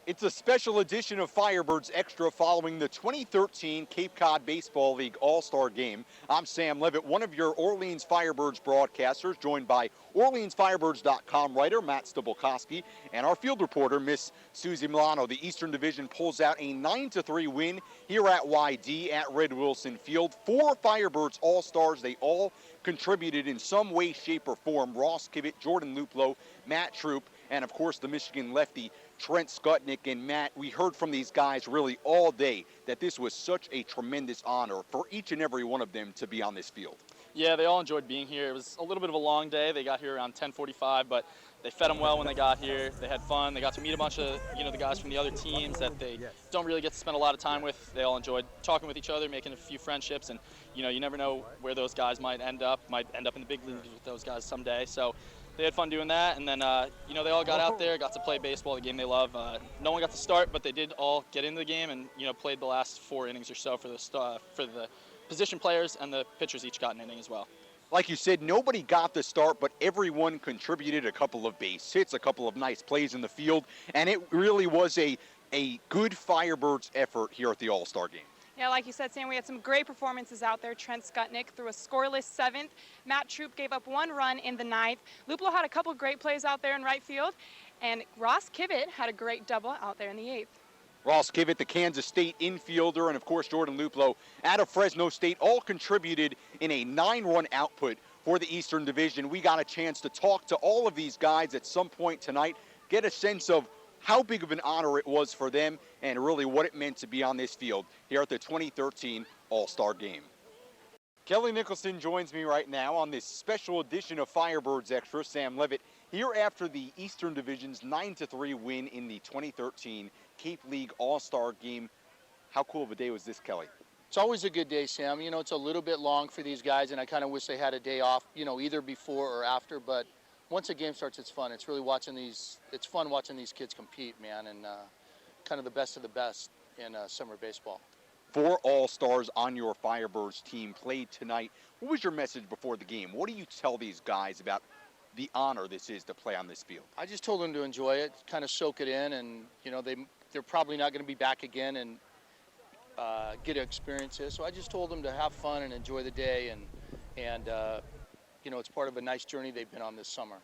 It's a special edition of Firebirds Extra following the 2013 Cape Cod Baseball League All-Star Game. I'm Sam Levitt, one of your Orleans Firebirds broadcasters, joined by OrleansFirebirds.com writer Matt Stypulkoski and our field reporter, Miss Suzi Mellano. The Eastern Division pulls out a 9-3 win here at YD at Red Wilson Field. 4 Firebirds All-Stars. They all contributed in some way, shape, or form. Ross Kivett, Jordan Luplow, Matt Troop, and of course the Michigan lefty Trent Skutnik. And Matt, we heard from these guys really all day that this was such a tremendous honor for each and every one of them to be on this field. Yeah, they all enjoyed being here. It was a little bit of a long day. They got here around 10:45, but they fed them well when they got here. They had fun. They got to meet a bunch of, the guys from the other teams that they don't really get to spend a lot of time with. They all enjoyed talking with each other, making a few friendships, and, you never know where those guys might end up in the big leagues with those guys someday. So they had fun doing that, and then, they all got out there, got to play baseball, the game they love. No one got to start, but they did all get into the game and, played the last 4 innings or so for the position players, and the pitchers each got an inning as well. Like you said, nobody got the start, but everyone contributed. A couple of base hits, a couple of nice plays in the field, and it really was a good Firebirds effort here at the All-Star Game. Yeah, like you said, Sam, we had some great performances out there. Trent Skutnik threw a scoreless 7th. Matt Troop gave up 1 run in the 9th. Luplo had a couple of great plays out there in right field, and Ross Kivett had a great double out there in the 8th. Ross Kivett, the Kansas State infielder, and of course Jordan Luplow out of Fresno State, all contributed in a 9-run output for the Eastern Division. We got a chance to talk to all of these guys at some point tonight, get a sense of how big of an honor it was for them and really what it meant to be on this field here at the 2013 All-Star Game. Kelly Nicholson joins me right now on this special edition of Firebirds Extra. Sam Levitt here after the Eastern Division's 9-3 win in the 2013 Cape League All-Star Game. How cool of a day was this, Kelly? It's always a good day, Sam. It's a little bit long for these guys, and I kind of wish they had a day off, either before or after. But once a game starts, it's fun. It's really it's fun watching these kids compete, man, and kind of the best of the best in summer baseball. 4 All-Stars on your Firebirds team played tonight. What was your message before the game? What do you tell these guys about the honor this is to play on this field? I just told them to enjoy it, kind of soak it in, and they're probably not going to be back again and get to experience this. So I just told them to have fun and enjoy the day, and it's part of a nice journey they've been on this summer.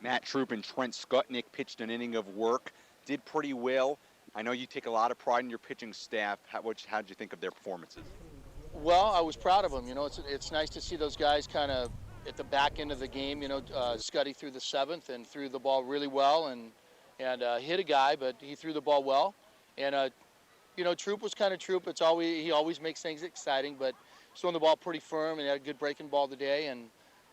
Matt Troop and Trent Skutnik pitched an inning of work, did pretty well. I know you take a lot of pride in your pitching staff. How did you think of their performances? Well, I was proud of them. It's nice to see those guys kind of at the back end of the game. Scuddy threw the 7th and threw the ball really well and hit a guy, but he threw the ball well. And Troop was kind of Troop. He always makes things exciting, but he's throwing the ball pretty firm and had a good breaking ball today. And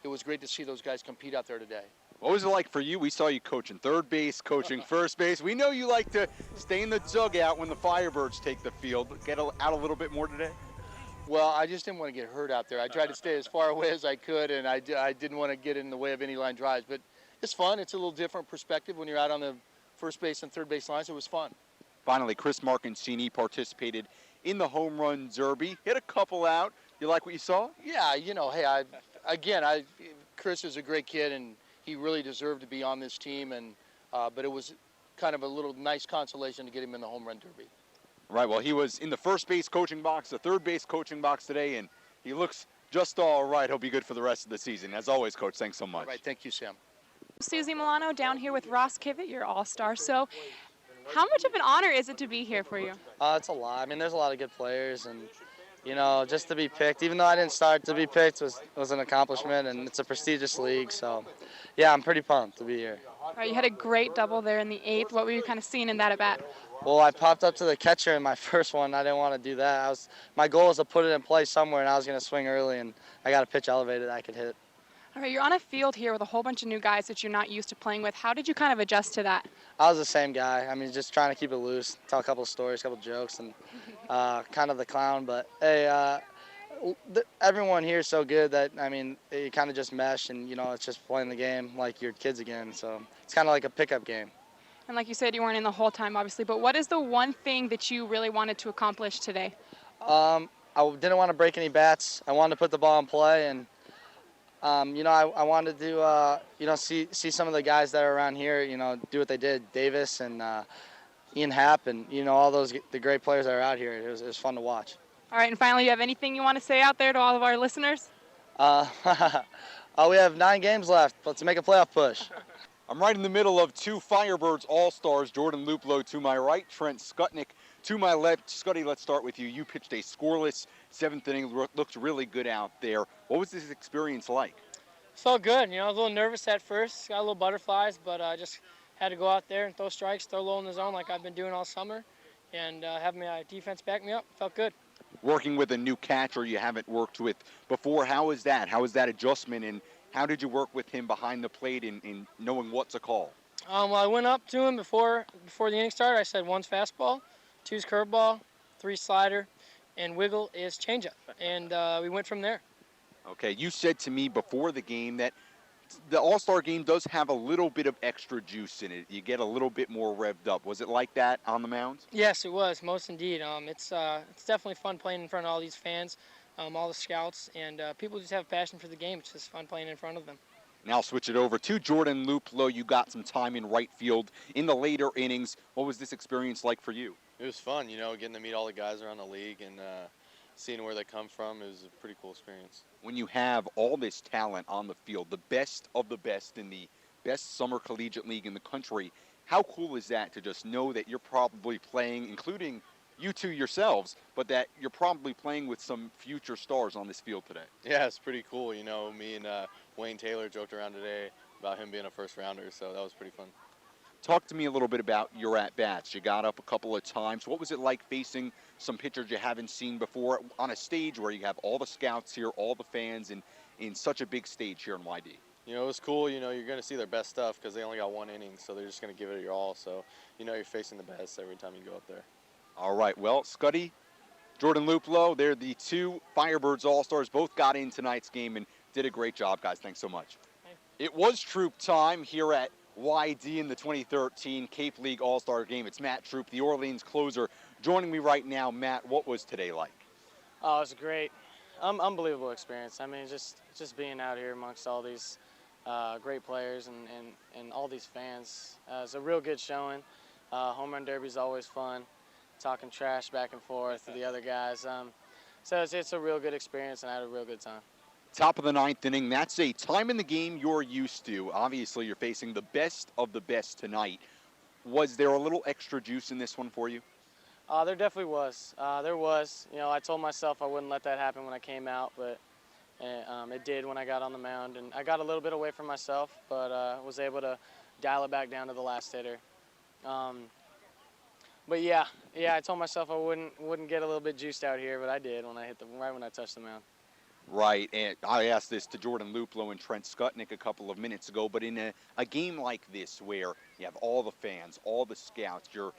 it was great to see those guys compete out there today. What was it like for you? We saw you coaching third base, coaching first base. We know you like to stay in the dugout when the Firebirds take the field. Get out a little bit more today? Well, I just didn't want to get hurt out there. I tried to stay as far away as I could, and I didn't want to get in the way of any line drives. But it's fun. It's a little different perspective when you're out on the first base and third base lines. It was fun. Finally, Chris Marcancini participated in the home run derby. Hit a couple out. You like what you saw? Yeah, Chris is a great kid, and he really deserved to be on this team. And but it was kind of a little nice consolation to get him in the home run derby. Right, well, he was in the first base coaching box, the third base coaching box today, and he looks just all right. He'll be good for the rest of the season. As always, Coach, thanks so much. All right, thank you, Sam. Suzi Mellano down here with Ross Kivett, your All-Star. So how much of an honor is it to be here for you? It's a lot. I mean, there's a lot of good players, and, just to be picked, even though I didn't start, to be picked was an accomplishment, and it's a prestigious league. So, yeah, I'm pretty pumped to be here. All right, you had a great double there in the 8th. What were you kind of seeing in that at-bat? Well, I popped up to the catcher in my first one. I didn't want to do that. My goal was to put it in play somewhere, and I was going to swing early, and I got a pitch elevated that I could hit. All right, you're on a field here with a whole bunch of new guys that you're not used to playing with. How did you kind of adjust to that? I was the same guy. I mean, just trying to keep it loose, tell a couple of stories, a couple of jokes, and kind of the clown. But, hey, everyone here is so good that, I mean, you kind of just mesh, and, it's just playing the game like your kids again. So it's kind of like a pickup game. And like you said, you weren't in the whole time, obviously. But what is the one thing that you really wanted to accomplish today? I didn't want to break any bats. I wanted to put the ball in play, and I wanted to see some of the guys that are around here, do what they did. Davis and Ian Happ and, all the great players that are out here. It was fun to watch. All right, and finally, you have anything you want to say out there to all of our listeners? Uh, we have 9 games left. Let's make a playoff push. I'm right in the middle of two Firebirds All-Stars, Jordan Luplow to my right, Trent Skutnik to my left. Scuddy, let's start with you. You pitched a scoreless 7th inning, looked really good out there. What was this experience like? Felt good. I was a little nervous at first, got a little butterflies, but I just had to go out there and throw strikes, throw low in the zone like I've been doing all summer, and have my defense back me up. Felt good. Working with a new catcher you haven't worked with before, how is that? How is that adjustment, and how did you work with him behind the plate in knowing what to call? Well, I went up to him before the inning started. I said 1's fastball, 2's curveball, 3's slider, and wiggle is changeup, and we went from there. Okay, you said to me before the game that the All-Star game does have a little bit of extra juice in it. You get a little bit more revved up. Was it like that on the mound? Yes, it was, most indeed. It's definitely fun playing in front of all these fans, all the scouts, and people just have a passion for the game. It's just fun playing in front of them. Now switch it over to Jordan Luplow. You got some time in right field in the later innings. What was this experience like for you? It was fun, getting to meet all the guys around the league and seeing where they come from. It was a pretty cool experience. When you have all this talent on the field, the best of the best in the best summer collegiate league in the country, how cool is that to just know that you're probably playing, including you two yourselves, but that you're probably playing with some future stars on this field today? Yeah, it's pretty cool. Me and Wayne Taylor joked around today about him being a first rounder, so that was pretty fun. Talk to me a little bit about your at-bats. You got up a couple of times. What was it like facing some pitchers you haven't seen before on a stage where you have all the scouts here, all the fans, and in such a big stage here in YD? It was cool. You're going to see their best stuff because they only got 1 inning, so they're just going to give it your all. So, you're facing the best every time you go up there. All right. Well, Scuddy, Jordan Luplow, they're the 2 Firebirds All-Stars. Both got in tonight's game and did a great job, guys. Thanks so much. It was Troop time here at YD in the 2013 Cape League All-Star Game. It's Matt Troop, the Orleans closer, joining me right now. Matt, what was today like? Oh, it was a great, unbelievable experience. I mean, just being out here amongst all these great players and all these fans. It's a real good showing. Home run derby is always fun, talking trash back and forth to the other guys. So it's a real good experience, and I had a real good time. Top of the 9th inning, that's a time in the game you're used to. Obviously, you're facing the best of the best tonight. Was there a little extra juice in this one for you? There definitely was. There was. I told myself I wouldn't let that happen when I came out, but it did when I got on the mound. And I got a little bit away from myself, but was able to dial it back down to the last hitter. But yeah, I told myself I wouldn't get a little bit juiced out here, but I did when I right when I touched the mound. Right, and I asked this to Jordan Luplow and Trent Skutnik a couple of minutes ago, but in a game like this where you have all the fans, all the scouts, you're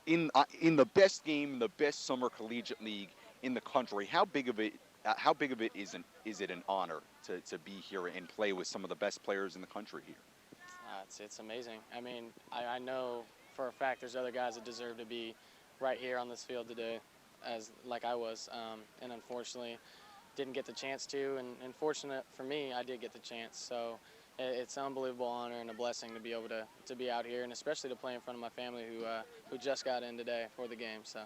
in the best game, the best summer collegiate league in the country, how big of it is it an honor to be here and play with some of the best players in the country here? It's amazing. I mean, I know for a fact there's other guys that deserve to be right here on this field today, like I was, and unfortunately didn't get the chance to, and fortunate for me, I did get the chance. So it's an unbelievable honor and a blessing to be able to be out here, and especially to play in front of my family who just got in today for the game. So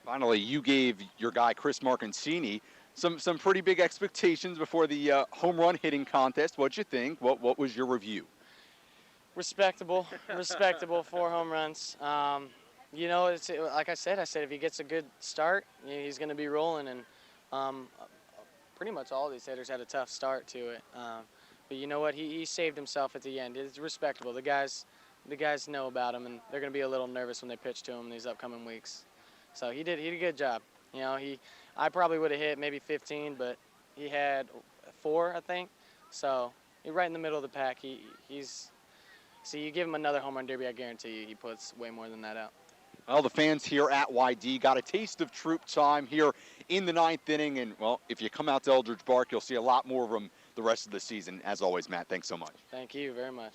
finally, you gave your guy Chris Marcancini some pretty big expectations before the home run hitting contest. What'd you think? What was your review? Respectable 4 home runs. It's like I said if he gets a good start, he's going to be rolling, and pretty much all these hitters had a tough start to it. But you know what? He saved himself at the end. It's respectable. The guys know about him, and they're going to be a little nervous when they pitch to him these upcoming weeks. So he did a good job. I probably would have hit maybe 15, but he had 4, I think. So he's right in the middle of the pack. So you give him another home run derby, I guarantee you he puts way more than that out. Well, the fans here at YD got a taste of Troop time here in the 9th inning. And, well, if you come out to Eldridge Park, you'll see a lot more of them the rest of the season. As always, Matt, thanks so much. Thank you very much.